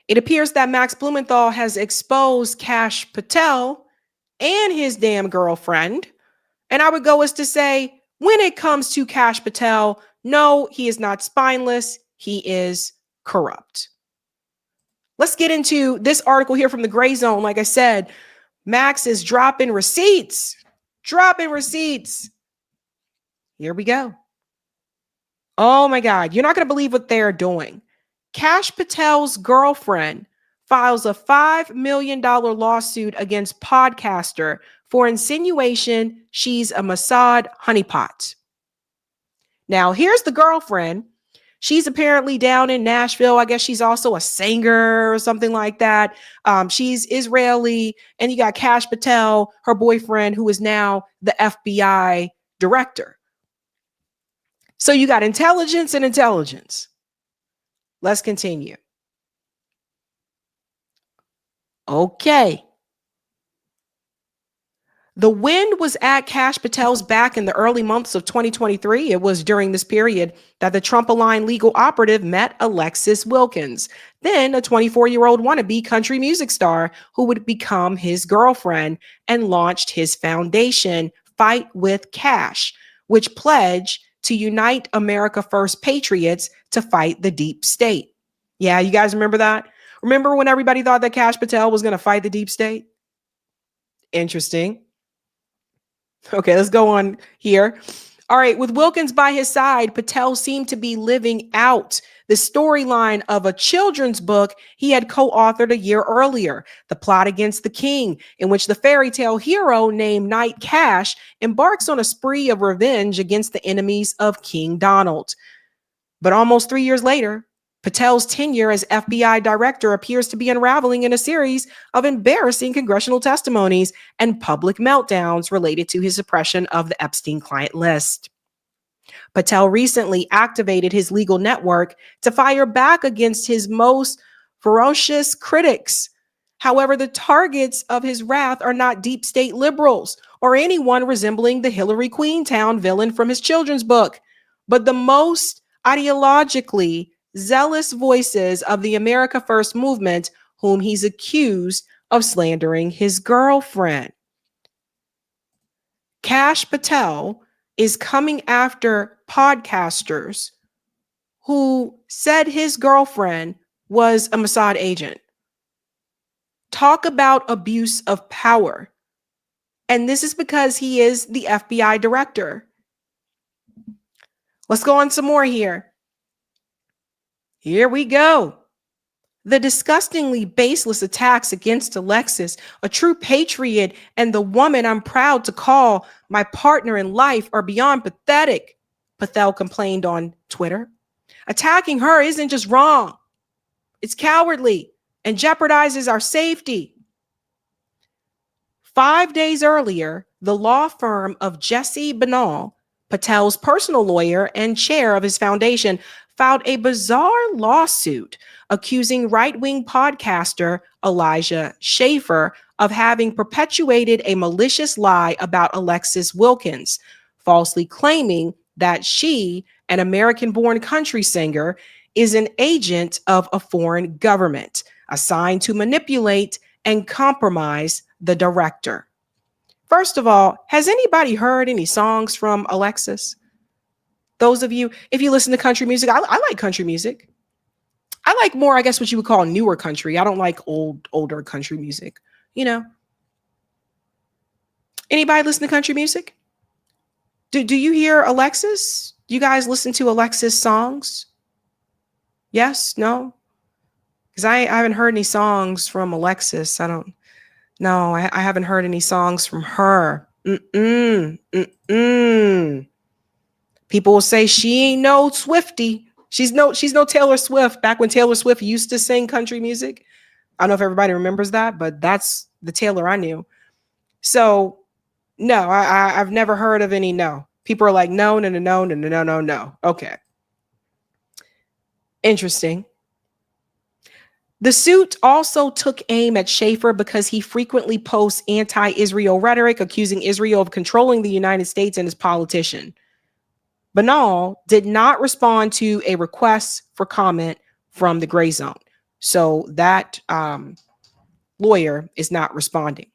It appears that Max Blumenthal has exposed Kash Patel and his damn girlfriend. And I would go as to say, when it comes to Kash Patel, no, he is not spineless. He is corrupt. Let's get into this article here from the Gray Zone. Like I said, Max is dropping receipts. Dropping receipts. Here we go. Oh my God. You're not going to believe what they're doing. Kash Patel's girlfriend files a $5 million lawsuit against podcaster for insinuation she's a Mossad honeypot. Now, here's the girlfriend. She's apparently down in Nashville. I guess she's also a singer or something like that. She's Israeli. And you got Kash Patel, her boyfriend, who is now the FBI director. So you got intelligence and intelligence. Let's continue. Okay. The wind was at Kash Patel's back in the early months of 2023. It was during this period that the Trump-aligned legal operative met Alexis Wilkins, then a 24-year-old wannabe country music star who would become his girlfriend, and launched his foundation, Fight with Kash, which pledged to unite America First patriots to fight the deep state. Yeah, you guys remember that? Remember when everybody thought that Kash Patel was going to fight the deep state? Interesting. Okay, let's go on here. All right, with Wilkins by his side, Patel seemed to be living out the storyline of a children's book he had co-authored a year earlier, The Plot Against the King, in which the fairy tale hero named Knight Kash embarks on a spree of revenge against the enemies of King Donald. But almost 3 years later, Patel's tenure as FBI director appears to be unraveling in a series of embarrassing congressional testimonies and public meltdowns related to his suppression of the Epstein client list. Patel recently activated his legal network to fire back against his most ferocious critics. However, the targets of his wrath are not deep state liberals or anyone resembling the Hillary Queentown villain from his children's book, but the most ideologically zealous voices of the America First movement, whom he's accused of slandering his girlfriend. Kash Patel is coming after podcasters who said his girlfriend was a Mossad agent. Talk about abuse of power. And this is because he is the FBI director. Let's go on some more here. Here we go. The disgustingly baseless attacks against Alexis, a true patriot, and the woman I'm proud to call my partner in life are beyond pathetic, Patel complained on Twitter. Attacking her isn't just wrong. It's cowardly and jeopardizes our safety. 5 days earlier, the law firm of Jesse Banal, Patel's personal lawyer and chair of his foundation, filed a bizarre lawsuit accusing right-wing podcaster Elijah Schaffer of having perpetuated a malicious lie about Alexis Wilkins, falsely claiming that she, an American-born country singer, is an agent of a foreign government assigned to manipulate and compromise the director. First of all, has anybody heard any songs from Alexis? Those of you, if you listen to country music, I like country music. I like more, I guess, what you would call newer country. I don't like older country music, you know. Anybody listen to country music? Do you hear Alexis? Do you guys listen to Alexis songs? Yes? No? Because I haven't heard any songs from Alexis. I haven't heard any songs from her. People will say she ain't no Swiftie. She's no Taylor Swift. Back when Taylor Swift used to sing country music. I don't know if everybody remembers that, but that's the Taylor I knew. So no, I've never heard of any. No. People are like, no. Okay. Interesting. The suit also took aim at Schaffer because he frequently posts anti-Israel rhetoric, accusing Israel of controlling the United States and his politician. Banal did not respond to a request for comment from the Gray Zone. So that lawyer is not responding.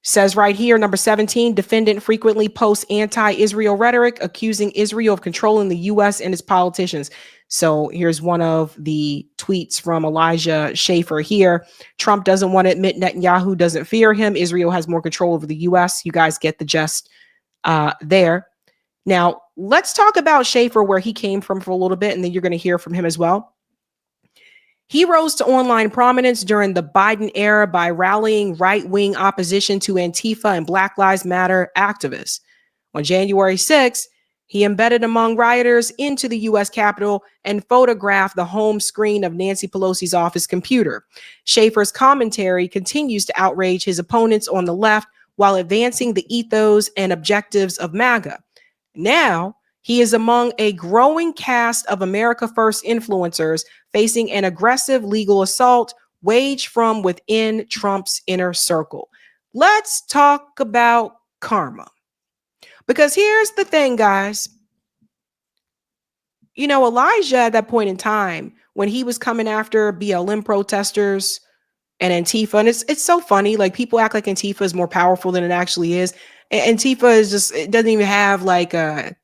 Says right here, number 17, defendant frequently posts anti-Israel rhetoric, accusing Israel of controlling the U.S. and its politicians. So here's one of the tweets from Elijah Schaffer here. Trump doesn't want to admit Netanyahu doesn't fear him. Israel has more control over the U.S. You guys get the gist there. Now, let's talk about Schaffer, where he came from for a little bit, and then you're going to hear from him as well. He rose to online prominence during the Biden era by rallying right-wing opposition to Antifa and Black Lives Matter activists. On January 6th, he embedded among rioters into the U.S. Capitol and photographed the home screen of Nancy Pelosi's office computer. Schaffer's commentary continues to outrage his opponents on the left while advancing the ethos and objectives of MAGA. Now, he is among a growing cast of America First influencers facing an aggressive legal assault waged from within Trump's inner circle. Let's talk about karma. Because here's the thing, guys. You know, Elijah at that point in time, when he was coming after BLM protesters and Antifa, and it's so funny, like people act like Antifa is more powerful than it actually is. Antifa is just, it doesn't even have like a,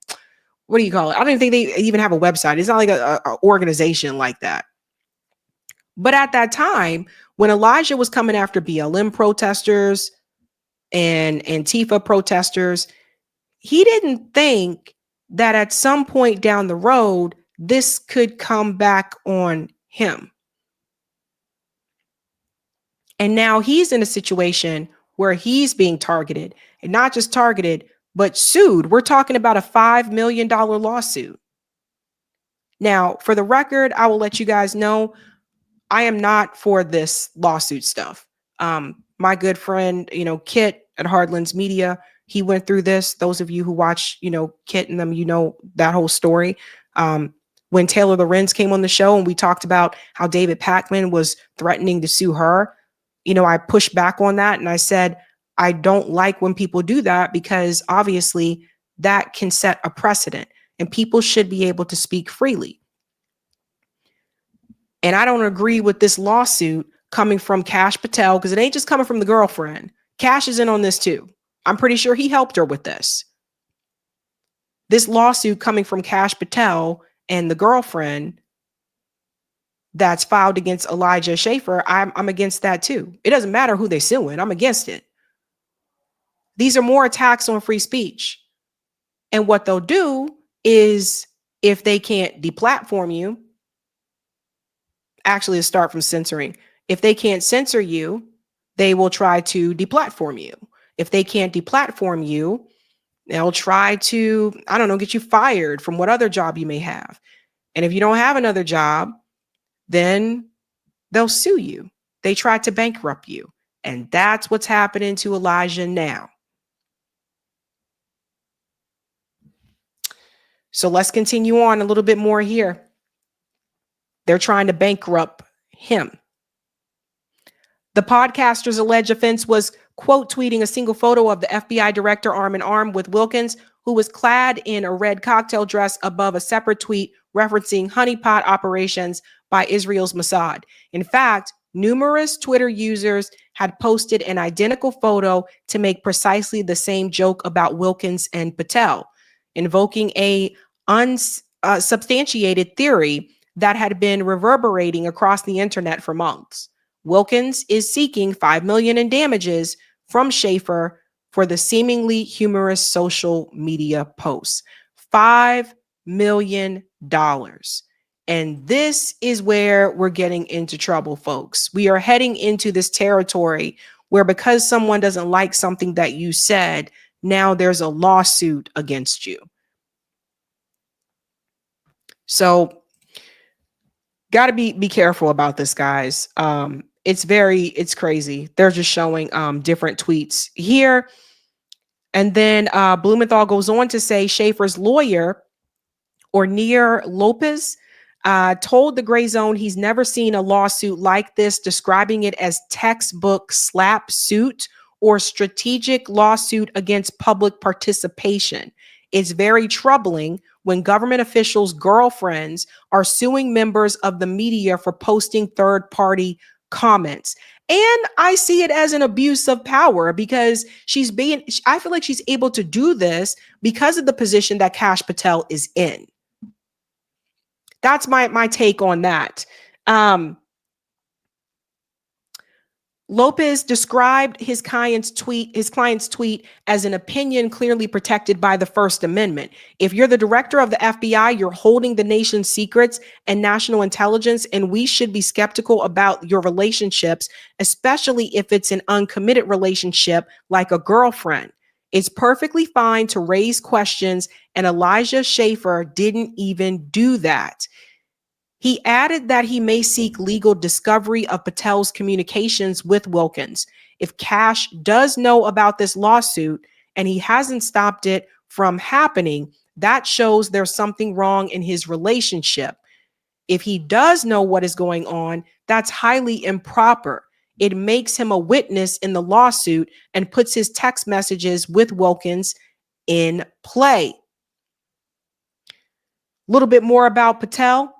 what do you call it? I don't even think they even have a website. It's not like a organization like that. But at that time, when Elijah was coming after BLM protesters and Antifa protesters, he didn't think that at some point down the road, this could come back on him. And now he's in a situation where he's being targeted, and not just targeted, but sued. We're talking about a $5 million lawsuit. Now, for the record, I will let you guys know, I am not for this lawsuit stuff. My good friend, Kit at Hardlands Media, he went through this. Those of you who watch, Kit and them, that whole story. When Taylor Lorenz came on the show and we talked about how David Pakman was threatening to sue her, I pushed back on that and I said, I don't like when people do that because obviously that can set a precedent and people should be able to speak freely. And I don't agree with this lawsuit coming from Kash Patel because it ain't just coming from the girlfriend. Kash is in on this too. I'm pretty sure he helped her with this. This lawsuit coming from Kash Patel and the girlfriend that's filed against Elijah Schaffer, I'm against that too. It doesn't matter who they're suing. I'm against it. These are more attacks on free speech. And what they'll do is if they can't deplatform you, actually start from censoring. If they can't censor you, they will try to deplatform you. If they can't deplatform you, they'll try to, get you fired from what other job you may have. And if you don't have another job, then they'll sue you. They try to bankrupt you. And that's what's happening to Elijah now. So let's continue on a little bit more here. They're trying to bankrupt him. The podcaster's alleged offense was, quote, tweeting a single photo of the FBI director arm in arm with Wilkins, who was clad in a red cocktail dress above a separate tweet referencing honeypot operations by Israel's Mossad. In fact, numerous Twitter users had posted an identical photo to make precisely the same joke about Wilkins and Patel, invoking a unsubstantiated theory that had been reverberating across the internet for months. Wilkins is seeking $5 million in damages from Schaffer for the seemingly humorous social media posts. $5 million. And this is where we're getting into trouble, folks. We are heading into this territory where because someone doesn't like something that you said, now there's a lawsuit against you. So got to be careful about this, guys. It's crazy. They're just showing different tweets here. And then Blumenthal goes on to say Schaffer's lawyer, Ornier Lopez, told the Gray Zone he's never seen a lawsuit like this, describing it as textbook SLAPP suit or strategic lawsuit against public participation. It's very troubling when government officials' girlfriends are suing members of the media for posting third-party comments. And I see it as an abuse of power because I feel like she's able to do this because of the position that Kash Patel is in. That's my take on that. Lopez described his client's tweet as an opinion clearly protected by the First Amendment. If you're the director of the FBI, you're holding the nation's secrets and national intelligence, and we should be skeptical about your relationships, especially if it's an uncommitted relationship like a girlfriend. It's perfectly fine to raise questions, and Elijah Schaffer didn't even do that. He added that he may seek legal discovery of Patel's communications with Wilkins. If Kash does know about this lawsuit and he hasn't stopped it from happening, that shows there's something wrong in his relationship. If he does know what is going on, that's highly improper. It makes him a witness in the lawsuit and puts his text messages with Wilkins in play. A little bit more about Patel.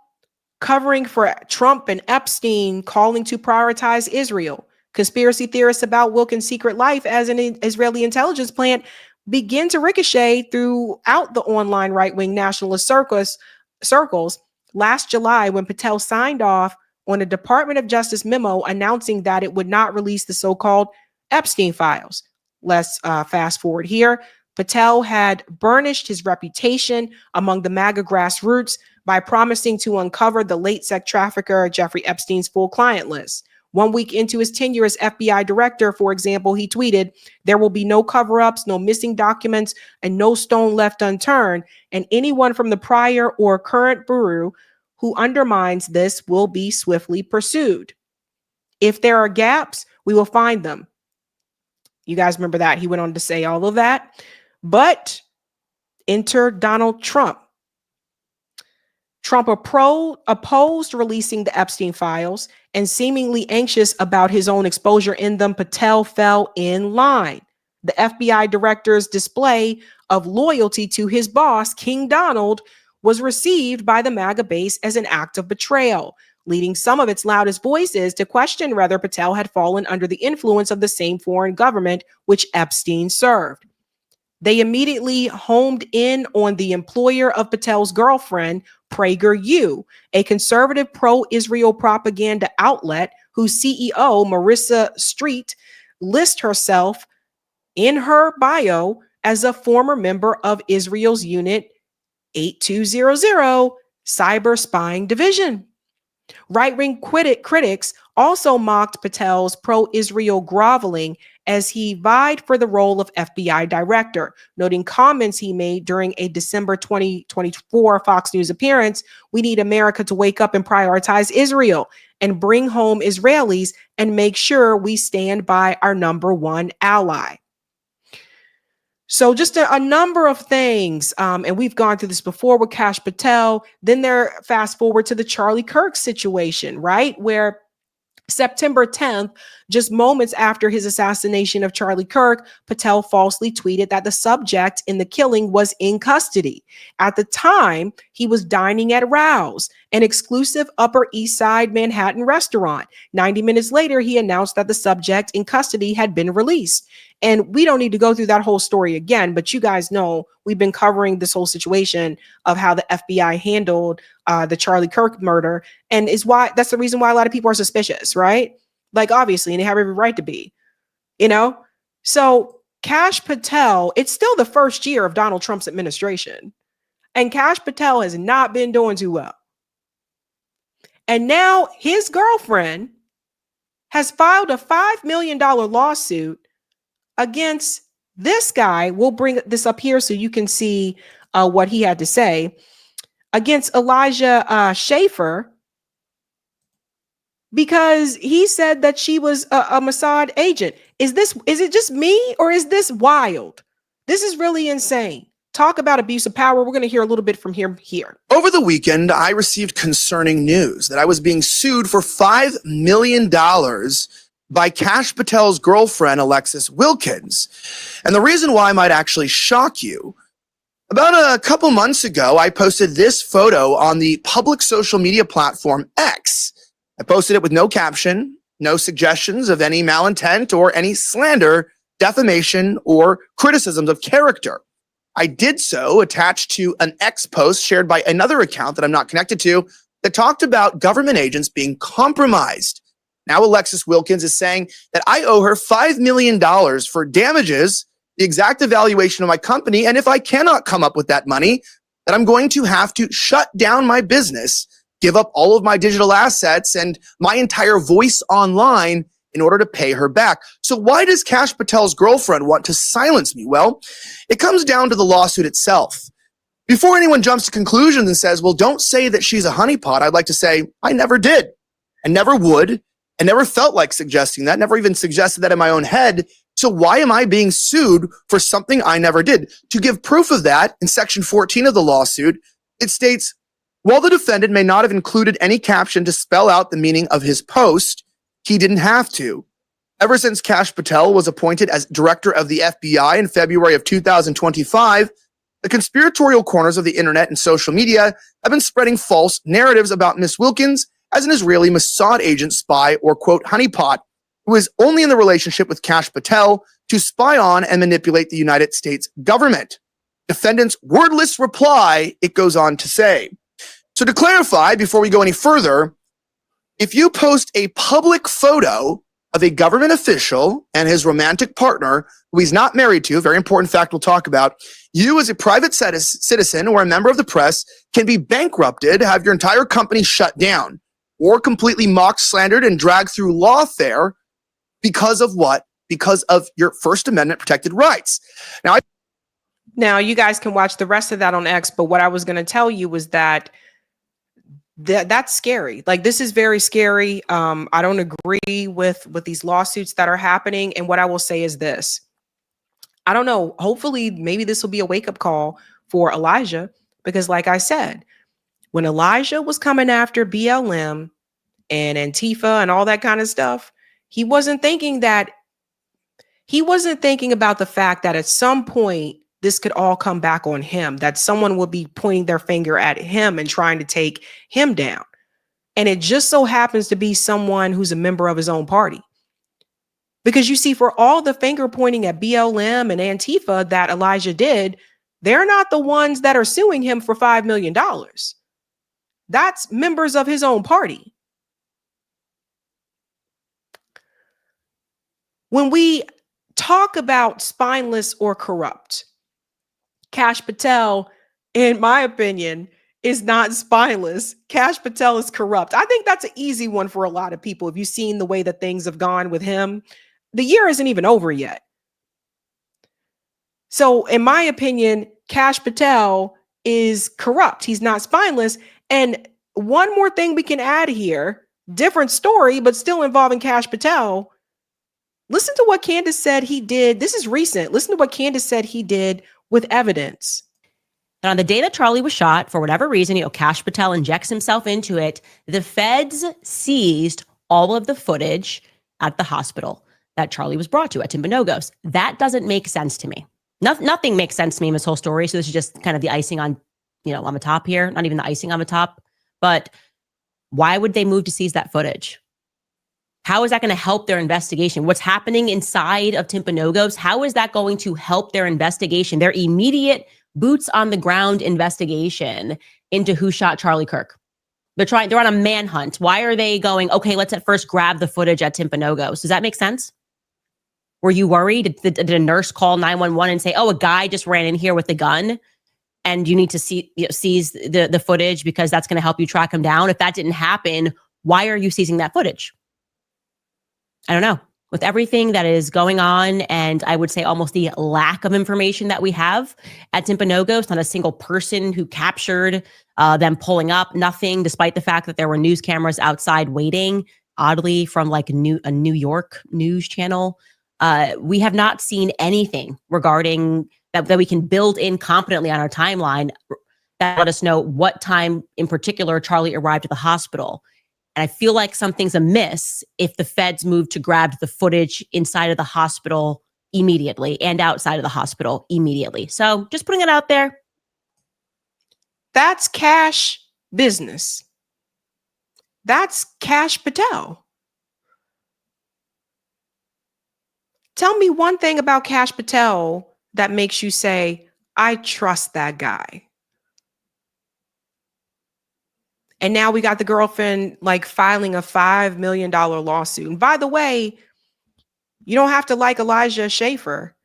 Covering for Trump and Epstein, calling to prioritize Israel. Conspiracy theorists about Wilkins' secret life as an Israeli intelligence plant begin to ricochet throughout the online right-wing nationalist circles. Last July, when Patel signed off on a Department of Justice memo announcing that it would not release the so-called Epstein files. Let's fast forward here. Patel had burnished his reputation among the MAGA grassroots by promising to uncover the late sex trafficker Jeffrey Epstein's full client list. 1 week into his tenure as FBI director, for example, he tweeted, "There will be no cover-ups, no missing documents, and no stone left unturned, and anyone from the prior or current bureau who undermines this will be swiftly pursued. If there are gaps, we will find them." You guys remember that? He went on to say all of that. But enter Donald Trump. Trump opposed releasing the Epstein files, and seemingly anxious about his own exposure in them, Patel fell in line. The FBI director's display of loyalty to his boss, King Donald, was received by the MAGA base as an act of betrayal, leading some of its loudest voices to question whether Patel had fallen under the influence of the same foreign government which Epstein served. They immediately homed in on the employer of Patel's girlfriend, PragerU, a conservative pro-Israel propaganda outlet whose CEO, Marissa Street, lists herself in her bio as a former member of Israel's Unit 8200 Cyber Spying Division. Right-wing critics also mocked Patel's pro-Israel groveling as he vied for the role of FBI director, noting comments he made during a December 2024 Fox News appearance. "We need America to wake up and prioritize Israel and bring home Israelis and make sure we stand by our number one ally." So just a number of things, and we've gone through this before with Kash Patel. Then fast forward to the Charlie Kirk situation, right? Where September 10th, just moments after his assassination of Charlie Kirk, Patel falsely tweeted that the subject in the killing was in custody. At the time, he was dining at Rouse, an exclusive Upper East Side Manhattan restaurant. 90 minutes later, he announced that the subject in custody had been released. And we don't need to go through that whole story again, but you guys know we've been covering this whole situation of how the FBI handled the Charlie Kirk murder, and that's the reason why a lot of people are suspicious, right? Like, obviously, and they have every right to be, you know? So Kash Patel, it's still the first year of Donald Trump's administration, and Kash Patel has not been doing too well. And now his girlfriend has filed a $5 million lawsuit against this guy. We'll bring this up here so you can see what he had to say, against Elijah Schaffer, because he said that she was a Mossad agent. Is it just me, or is this wild? This is really insane. Talk about abuse of power. We're going to hear a little bit from him here. Over the weekend, I received concerning news that I was being sued for $5 million by Kash Patel's girlfriend, Alexis Wilkins. And the reason why might actually shock you. About a couple months ago, I posted this photo on the public social media platform X. I posted it with no caption, no suggestions of any malintent or any slander, defamation, or criticisms of character. I did so attached to an X post shared by another account that I'm not connected to that talked about government agents being compromised. Now Alexis Wilkins is saying that I owe her $5 million for damages, the exact evaluation of my company, and if I cannot come up with that money, that I'm going to have to shut down my business, give up all of my digital assets and my entire voice online in order to pay her back. So why does Kash Patel's girlfriend want to silence me? Well, it comes down to the lawsuit itself. Before anyone jumps to conclusions and says, well, don't say that she's a honeypot, I'd like to say, I never did and never would and never felt like suggesting that, never even suggested that in my own head. So why am I being sued for something I never did? To give proof of that, in section 14 of the lawsuit, it states, while the defendant may not have included any caption to spell out the meaning of his post, he didn't have to. Ever since Kash Patel was appointed as director of the FBI in February of 2025, the conspiratorial corners of the internet and social media have been spreading false narratives about Miss Wilkins as an Israeli Mossad agent, spy, or quote, honeypot, who is only in the relationship with Kash Patel to spy on and manipulate the United States government. Defendant's wordless reply, it goes on to say. So to clarify, before we go any further, if you post a public photo of a government official and his romantic partner, who he's not married to, very important fact we'll talk about, you as a private citizen or a member of the press can be bankrupted, have your entire company shut down, or completely mocked, slandered, and dragged through lawfare because of what? Because of your First Amendment protected rights. Now, you guys can watch the rest of that on X, but what I was going to tell you was that that's scary. Like, this is very scary. I don't agree with these lawsuits that are happening. And what I will say is this. I don't know. Hopefully, maybe this will be a wake-up call for Elijah, because like I said, when Elijah was coming after BLM and Antifa and all that kind of stuff, he wasn't thinking about the fact that at some point this could all come back on him, that someone would be pointing their finger at him and trying to take him down. And it just so happens to be someone who's a member of his own party. Because you see, for all the finger pointing at BLM and Antifa that Elijah did, they're not the ones that are suing him for $5 million. That's members of his own party. When we talk about spineless or corrupt, Kash Patel, in my opinion, is not spineless. Kash Patel is corrupt. I think that's an easy one for a lot of people. If you've seen the way that things have gone with him, the year isn't even over yet. So in my opinion, Kash Patel is corrupt. He's not spineless. And one more thing we can add here, different story, but still involving Kash Patel. Listen to what Candace said he did. This is recent. Listen to what Candace said he did with evidence. And on the day that Charlie was shot, for whatever reason, Kash Patel injects himself into it. The feds seized all of the footage at the hospital that Charlie was brought to at Timpanogos. That doesn't make sense to me. Nothing makes sense to me in this whole story. So this is just kind of the icing on, on the top here. Not even the icing on the top. But why would they move to seize that footage? How is that going to help their investigation? What's happening inside of Timpanogos? How is that going to help their investigation, their immediate boots on the ground investigation into who shot Charlie Kirk? They're on a manhunt. Why are they going, okay, let's at first grab the footage at Timpanogos? Does that make sense? Were you worried? Did a nurse call 911 and say, oh, a guy just ran in here with a gun and you need to seize the footage because that's going to help you track him down? If that didn't happen, why are you seizing that footage? I don't know. With everything that is going on, and I would say almost the lack of information that we have at Timpanogos, not a single person who captured them pulling up, nothing, despite the fact that there were news cameras outside waiting, oddly from like a New York news channel. We have not seen anything regarding that we can build in competently on our timeline that let us know what time in particular Charlie arrived at the hospital. And I feel like something's amiss if the feds move to grab the footage inside of the hospital immediately and outside of the hospital immediately. So just putting it out there. That's Kash business. That's Kash Patel. Tell me one thing about Kash Patel that makes you say, I trust that guy. And now we got the girlfriend like filing a $5 million lawsuit. And by the way, you don't have to like Elijah Schaefer.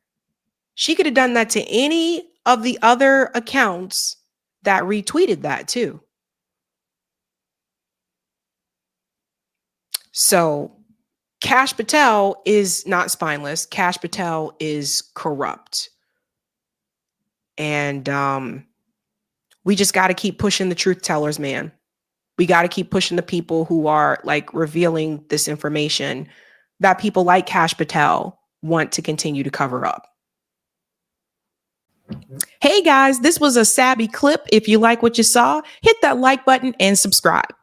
She could have done that to any of the other accounts that retweeted that too. So Kash Patel is not spineless. Kash Patel is corrupt. And we just got to keep pushing the truth tellers, man. We got to keep pushing the people who are like revealing this information that people like Kash Patel want to continue to cover up. Hey guys, this was a Sabby clip. If you like what you saw, hit that like button and subscribe.